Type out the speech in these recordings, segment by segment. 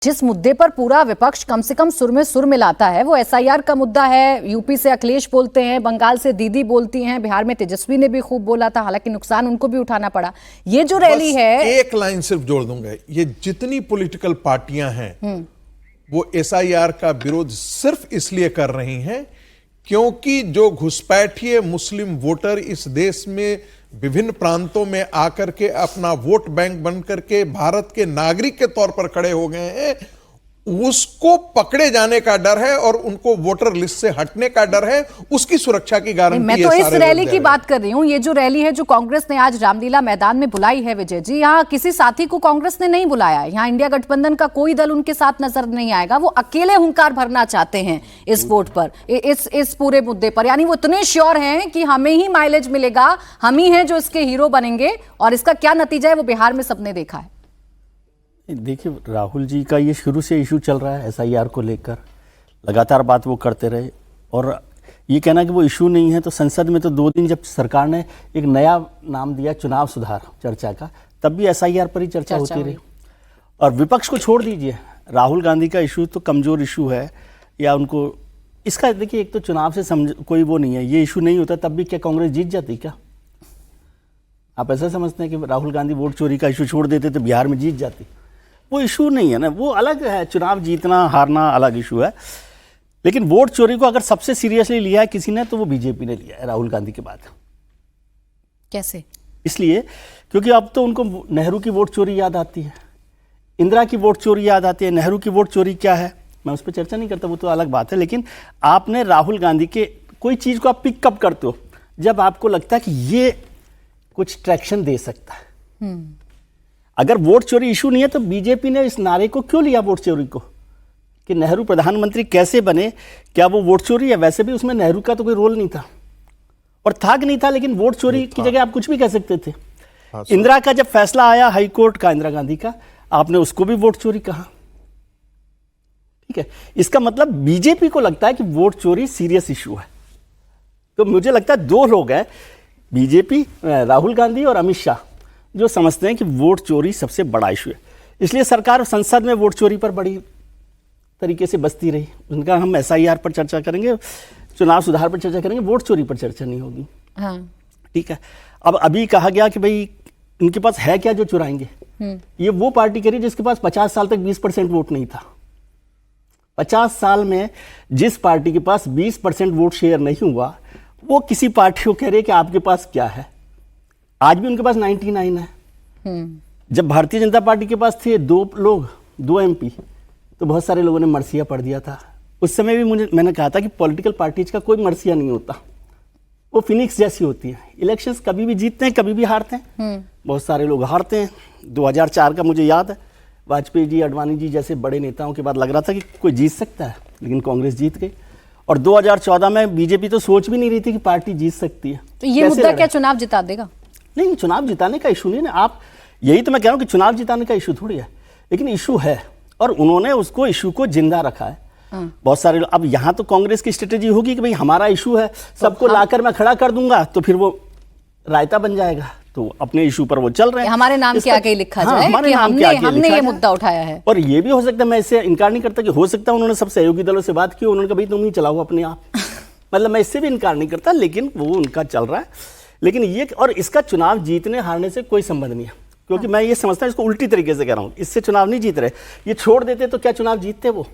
जिस मुद्दे पर पूरा विपक्ष कम से कम सुर में सुर मिलाता है वो एसआईआर का मुद्दा है। यूपी से अखिलेश बोलते हैं, बंगाल से दीदी बोलती हैं, बिहार में तेजस्वी ने भी खूब बोला था, हालांकि नुकसान उनको भी उठाना पड़ा। ये जो रैली है, एक लाइन सिर्फ जोड़ दूंगा, ये जितनी पॉलिटिकल पार्टियां हैं वो एसआईआर का विरोध सिर्फ इसलिए कर रही हैं क्योंकि जो घुसपैठिए मुस्लिम वोटर इस देश में विभिन्न प्रांतों में आकर के अपना वोट बैंक बन करके भारत के नागरिक के तौर पर खड़े हो गए हैं, उसको पकड़े जाने का डर है और उनको वोटर लिस्ट से हटने का डर है। उसकी सुरक्षा की गारंटी मैं तो इस रैली की बात कर रही हूं। ये जो रैली है जो कांग्रेस ने आज रामलीला मैदान में बुलाई है, विजय जी, यहाँ किसी साथी को कांग्रेस ने नहीं बुलाया। यहाँ इंडिया गठबंधन का कोई दल उनके साथ नजर नहीं आएगा। वो अकेले हुंकार भरना चाहते हैं इस वोट पर, इस पूरे मुद्दे पर। यानी वो इतने श्योर हैं कि हमें ही माइलेज मिलेगा, हम ही हैं जो इसके हीरो बनेंगे। और इसका क्या नतीजा है वो बिहार में सबने देखा है। देखिए, राहुल जी का ये शुरू से इशू चल रहा है एसआईआर को लेकर, लगातार बात वो करते रहे। और ये कहना कि वो इशू नहीं है, तो संसद में तो 2 दिन जब सरकार ने एक नया नाम दिया चुनाव सुधार चर्चा का, तब भी एसआईआर पर ही चर्चा होती रही। और विपक्ष को छोड़ दीजिए, राहुल गांधी का इशू तो कमज़ोर इशू है, या उनको इसका देखिए, एक तो चुनाव से समझ कोई वो नहीं है, ये इशू नहीं होता तब भी क्या कांग्रेस जीत जाती क्या? आप ऐसा समझते हैं कि राहुल गांधी वोट चोरी का इशू छोड़ देते तो बिहार में जीत जाती? वो इशू नहीं है ना, वो अलग है। चुनाव जीतना हारना अलग इशू है, लेकिन वोट चोरी को अगर सबसे सीरियसली लिया है किसी ने तो वो बीजेपी ने लिया है राहुल गांधी के बाद। कैसे? इसलिए क्योंकि अब तो उनको नेहरू की वोट चोरी याद आती है, इंदिरा की वोट चोरी याद आती है। नेहरू की वोट चोरी क्या है मैं उस पर चर्चा नहीं करता, वो तो अलग बात है। लेकिन आपने राहुल गांधी के कोई चीज़ को आप पिकअप करते हो जब आपको लगता है कि ये कुछ ट्रैक्शन दे सकता है। अगर वोट चोरी इशू नहीं है तो बीजेपी ने इस नारे को क्यों लिया वोट चोरी को, कि नेहरू प्रधानमंत्री कैसे बने? क्या वो वोट चोरी है? वैसे भी उसमें नेहरू का तो कोई रोल नहीं था, और था कि नहीं था, लेकिन वोट चोरी की जगह आप कुछ भी कह सकते थे। इंदिरा का जब फैसला आया हाई कोर्ट का, इंदिरा गांधी का, आपने उसको भी वोट चोरी कहा। ठीक है, इसका मतलब बीजेपी को लगता है कि वोट चोरी सीरियस इशू है। तो मुझे लगता है 2 लोग हैं, बीजेपी, राहुल गांधी और अमित शाह, जो समझते हैं कि वोट चोरी सबसे बड़ा इशू है। इसलिए सरकार संसद में वोट चोरी पर बड़ी तरीके से बसती रही। उनका हम एसआईआर पर चर्चा करेंगे, चुनाव सुधार पर चर्चा करेंगे, वोट चोरी पर चर्चा नहीं होगी। हाँ। ठीक है, अब अभी कहा गया कि भाई इनके पास है क्या जो चुराएंगे। ये वो पार्टी करी जिसके पास 50 साल तक 20% वोट नहीं था। 50 साल में जिस पार्टी के पास 20% वोट शेयर नहीं हुआ, वो किसी पार्टी को कह रही है कि आपके पास क्या है। आज भी उनके पास 99 है। जब भारतीय जनता पार्टी के पास थे 2 लोग, 2 MP, तो बहुत सारे लोगों ने मर्सिया पढ़ दिया था। उस समय भी मैंने कहा था कि पॉलिटिकल पार्टीज का कोई मर्सिया नहीं होता, वो फिनिक्स जैसी होती है। इलेक्शंस कभी भी जीतते हैं, कभी भी हारते हैं। बहुत सारे लोग हारते हैं। 2004 का मुझे याद है, वाजपेयी जी, अडवाणी जी जैसे बड़े नेताओं के बाद लग रहा था कि कोई जीत सकता है, लेकिन कांग्रेस जीत गई। और 2014 में बीजेपी तो सोच भी नहीं रही थी कि पार्टी जीत सकती है। तो ये मुद्दा क्या चुनाव जिता देगा? नहीं, चुनाव जिताने का इशू नहीं है। आप यही तो मैं कह रहा हूं कि चुनाव जिताने का इशू थोड़ी है, लेकिन इशू है, और उन्होंने उसको इशू को जिंदा रखा है। बहुत सारे लोग, अब यहां तो कांग्रेस की स्ट्रेटेजी होगी कि भाई हमारा इशू है, सबको लाकर मैं खड़ा कर दूंगा, तो फिर वो रायता बन जाएगा। तो अपने इशू पर वो चल रहे हैं, हमारे नाम के आगे लिखा जाए कि हमने ये मुद्दा उठाया है। और ये भी हो सकता है, मैं इससे इनकार नहीं करता कि हो सकता है उन्होंने सब सहयोगी दलों से बात की, उन्होंने कहा भाई तुम ही चलाओ अपने आप। मतलब मैं इससे भी इनकार नहीं करता, लेकिन वो उनका चल रहा है। लेकिन ये, और इसका चुनाव जीतने हारने से कोई संबंध नहीं है, क्योंकि मैं ये समझता हूं, इसको उल्टी तरीके से कह रहा हूं, इससे चुनाव नहीं जीत रहे। ये छोड़ देते तो क्या चुनाव जीतते वो,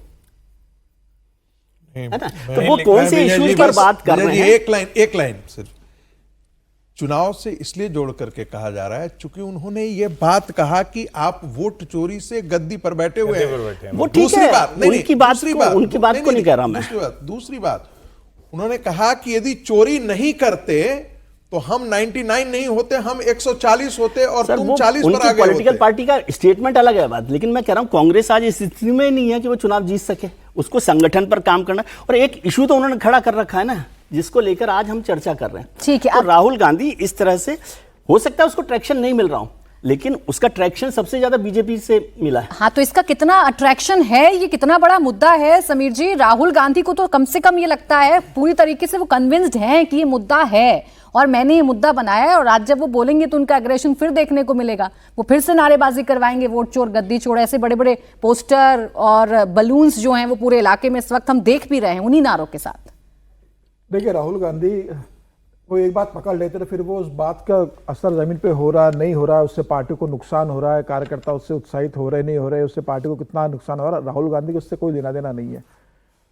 है ना? तो वो कौन से इश्यूज पर बात कर रहे हैं? एक लाइन सिर्फ चुनाव से इसलिए जोड़ करके कहा जा रहा है चूंकि उन्होंने ये बात कहा कि आप वोट चोरी से गद्दी पर बैठे हुए हैं। वो ठीक है, उनकी बात को नहीं कह रहा मैं। दूसरी बात उन्होंने कहा कि यदि चोरी नहीं करते तो हम 99 नहीं होते, हम 140 होते और तुम 40 पर आ गए। पॉलिटिकल पार्टी का स्टेटमेंट अलग है बात, लेकिन मैं कह रहा हूं कांग्रेस आज इस स्थिति में नहीं है कि वो चुनाव जीत सके। उसको संगठन पर काम करना, और एक इशू तो उन्होंने खड़ा कर रखा है ना, जिसको लेकर आज हम चर्चा कर रहे हैं। ठीक है, तो राहुल गांधी इस तरह से, हो सकता है उसको ट्रैक्शन नहीं मिल रहा हूं, लेकिन उसका ट्रैक्शन सबसे ज्यादा बीजेपी से मिला है। हाँ, तो इसका कितना अट्रैक्शन है, ये कितना बड़ा मुद्दा है समीर जी? राहुल गांधी को तो कम से कम ये लगता है पूरी तरीके से वो कन्विंस्ड हैं कि ये मुद्दा है और मैंने ये मुद्दा बनाया है, और आज जब वो बोलेंगे तो उनका एग्रेशन फिर देखने को मिलेगा। वो फिर से नारेबाजी करवाएंगे, वोट चोर, गद्दी चोर, ऐसे बड़े बड़े पोस्टर और बलून्स जो हैं वो पूरे इलाके में इस वक्त हम देख भी रहे हैं उन्हीं नारों के साथ। देखिए, राहुल गांधी वो एक बात पकड़ लेते हैं, फिर वो उस बात का असर जमीन पे हो रहा नहीं हो रहा, उससे पार्टी को नुकसान हो रहा है, कार्यकर्ता उससे उत्साहित हो रहे नहीं हो रहे, उससे पार्टी को कितना नुकसान हो रहा है, राहुल गांधी को उससे कोई लेना देना नहीं है।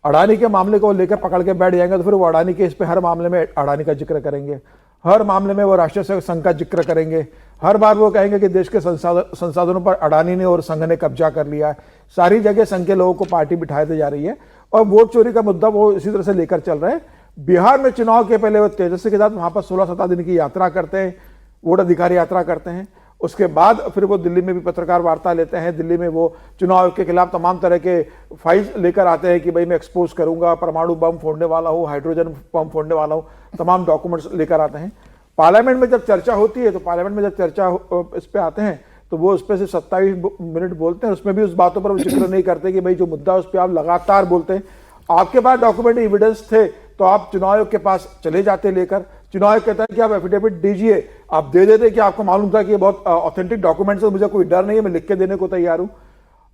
अडानी के मामले को लेकर पकड़ के बैठ जाएंगे तो फिर वो अडानी के इस पे हर मामले में अडानी का जिक्र करेंगे, हर मामले में वो राष्ट्रीय संघ का जिक्र करेंगे, हर बार वो कहेंगे कि देश के संसाधनों पर अडानी ने और संघ ने कब्जा कर लिया है। सारी जगह संघ के लोगों को पार्टी बिठाई दी जा रही है और वोट चोरी का मुद्दा वो इसी तरह से लेकर चल रहे हैं। बिहार में चुनाव के पहले वो तेजस्वी के साथ वहां पर 16-17 दिन की यात्रा करते हैं, वोट अधिकारी यात्रा करते हैं। उसके बाद फिर वो दिल्ली में भी पत्रकार वार्ता लेते हैं, दिल्ली में वो चुनाव के खिलाफ तमाम तरह के फाइल्स लेकर आते हैं कि भाई मैं एक्सपोज करूंगा, परमाणु बम फोड़ने वाला हूँ, हाइड्रोजन बम फोड़ने वाला हूँ, तमाम डॉक्यूमेंट्स लेकर आते हैं। पार्लियामेंट में जब चर्चा होती है तो पार्लियामेंट में जब चर्चा इस पे आते हैं तो वो उस पर सिर्फ 27 मिनट बोलते हैं, उसमें भी उस बातों पर वो जिक्र नहीं करते कि भाई जो मुद्दा उस पर आप लगातार बोलते हैं। आपके पास डॉक्यूमेंट एविडेंस थे तो आप चुनाव आयोग के पास चले जाते लेकर, चुनाव आयोग कहता है कि आप एफिडेविट दीजिए, आप दे देते कि आपको मालूम था कि ये बहुत ऑथेंटिक डॉक्यूमेंट्स है, मुझे कोई डर नहीं है, मैं लिख के देने को तैयार हूं।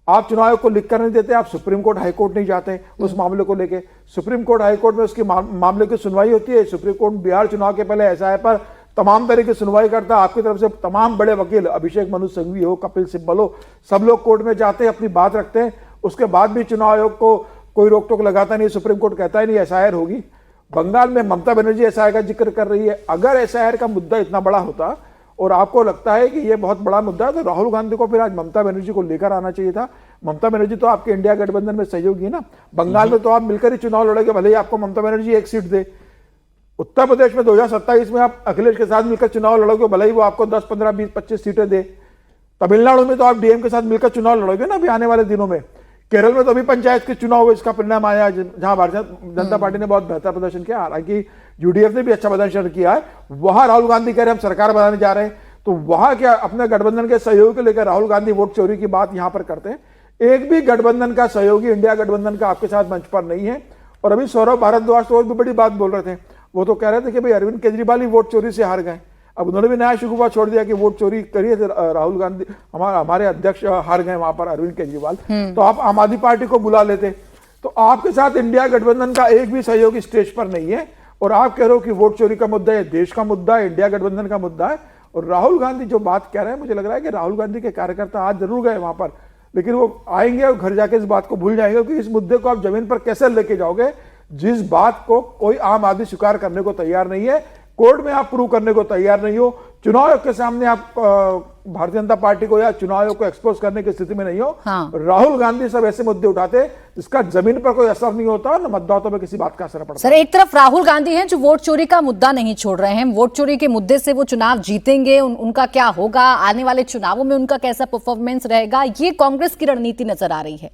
आप चुनाव आयोग को लिख कर नहीं देते, आप सुप्रीम कोर्ट हाई कोर्ट नहीं जाते उस मामले को लेके। सुप्रीम कोर्ट हाई कोर्ट में उसकी मामले की सुनवाई होती है। सुप्रीम कोर्ट बिहार चुनाव के पहले एसआईआर पर तमाम तरह की सुनवाई करता है। आपकी तरफ से तमाम बड़े वकील, अभिषेक मनु सिंघवी हो, कपिल सिब्बल हो, सब लोग कोर्ट में जाते हैं, अपनी बात रखते हैं। उसके बाद भी चुनाव आयोग को कोई रोक टोक लगाता नहीं, सुप्रीम कोर्ट कहता ही नहीं एसआईआर होगी। बंगाल में ममता बनर्जी एसआईआर का जिक्र कर रही है। अगर एसआईआर का मुद्दा इतना बड़ा होता और आपको लगता है कि ये बहुत बड़ा मुद्दा है तो राहुल गांधी को फिर आज ममता बनर्जी को लेकर आना चाहिए था। ममता बनर्जी तो आपके इंडिया गठबंधन में सहयोगी है ना, बंगाल में तो आप मिलकर ही चुनाव लड़ेंगे, भले ही आपको ममता बनर्जी एक सीट दे। उत्तर प्रदेश में 2027 में आप अखिलेश के साथ मिलकर चुनाव लड़ोगे, भले ही वो आपको 10, 15, 20, 25 सीटें दे। तमिलनाडु में तो आप डीएम के साथ मिलकर चुनाव लड़ोगे ना अभी आने वाले दिनों में। केरल में तो अभी पंचायत के चुनाव हुए, इसका परिणाम आया जहां भारतीय जनता पार्टी ने बहुत बेहतर प्रदर्शन किया, हालांकि यूडीएफ ने भी अच्छा प्रदर्शन किया है। वहां राहुल गांधी कह रहे हैं हम सरकार बनाने जा रहे हैं, तो वहां क्या अपने गठबंधन के सहयोग को लेकर राहुल गांधी वोट चोरी की बात यहां पर करते हैं। एक भी गठबंधन का सहयोगी इंडिया गठबंधन का आपके साथ मंच पर नहीं है। और अभी सौरभ भारद्वाज तो और भी बड़ी बात बोल रहे थे, वो तो कह रहे थे कि भाई अरविंद केजरीवाल ही वोट चोरी से हार गए। अब उन्होंने भी नया शिकवा छोड़ दिया कि वोट चोरी करिए राहुल गांधी, हमारे अध्यक्ष हार गए वहां पर अरविंद केजरीवाल, तो आप आम आदमी पार्टी को बुला लेते। तो आपके साथ इंडिया गठबंधन का एक भी सहयोगी स्टेज पर नहीं है और आप कह रहे हो कि वोट चोरी का मुद्दा है, देश का मुद्दा है, इंडिया गठबंधन का मुद्दा है। और राहुल गांधी जो बात कह रहे हैं, मुझे लग रहा है कि राहुल गांधी के कार्यकर्ता आज जरूर गए वहां पर, लेकिन वो आएंगे और घर जाके इस बात को भूल जाएंगे कि इस मुद्दे को आप जमीन पर कैसे लेके जाओगे, जिस बात को कोई आम आदमी स्वीकार करने को तैयार नहीं है, कोर्ट में आप प्रूव करने को तैयार नहीं हो, चुनाव आयोग के सामने आप भारतीय जनता पार्टी को या चुनाव आयोग को एक्सपोज करने की स्थिति में नहीं हो। हाँ। राहुल गांधी सब ऐसे मुद्दे उठाते जिसका जमीन पर कोई असर नहीं होता और न मतदाताओं पर किसी बात का असर पड़ता। सर, एक तरफ राहुल गांधी हैं जो वोट चोरी का मुद्दा नहीं छोड़ रहे हैं, वोट चोरी के मुद्दे से वो चुनाव जीतेंगे, उनका क्या होगा, आने वाले चुनावों में उनका कैसा परफॉर्मेंस रहेगा, ये कांग्रेस की रणनीति नजर आ रही है।